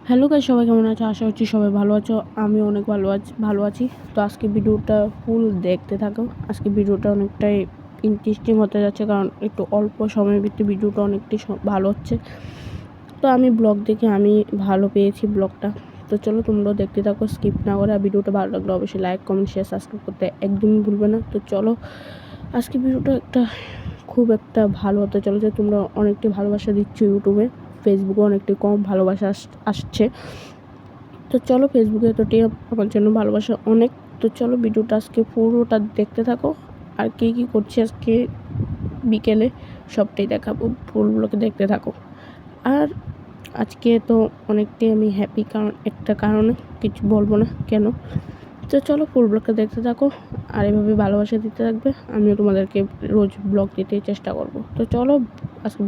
Hello guys, সবাই কেমন আছো? আশা করছি সবাই ভালো আছো। আমি অনেক ভালো আছি। তো আজকে ভিডিওটা ফুল দেখতে থাকো। আজকে ভিডিওটা অনেকটাই ইন্টারেস্টিং হতে যাচ্ছে, কারণ একটু অল্প সময়ের ভিতরে ভিডিওটা অনেকটাই ভালো হচ্ছে। তো আমি ব্লগ দেখে আমি ভালো পেয়েছি ব্লগটা। তো চলো তোমরাও দেখতে থাকো, স্কিপ না করে। আর ভিডিওটা ভালো লাগলে অবশ্যই লাইক, কমেন্ট, শেয়ার, সাবস্ক্রাইব করতে একদমই ভুলবে না। তো চলো, আজকে ভিডিওটা খুব একটা ভালো হতে চলেছে। তোমরা অনেকটাই ভালোবাসা দিচ্ছ ইউটিউবে, ফেসবুকে অনেকটাই কম ভালোবাসা আসছে। তো চলো, ফেসবুকে এতটাই আমার জন্য ভালোবাসা অনেক। তো চলো ভিডিওটা আজকে পুরোটা দেখতে থাকো। আর কী করছি আজকে বিকেলে সবটাই দেখাবো, ফুলগুলোকে দেখতে থাকো। আর আজকে তো অনেকটাই আমি হ্যাপি, কারণ একটা কারণে, কিছু বলবো না কেন। তো চলো ফুলগুলোকে দেখতে থাকো, আর এভাবে ভালোবাসা দিতে থাকবে। আমিও তোমাদেরকে রোজ ব্লগ দিতে চেষ্টা করব। তো চলো আজকে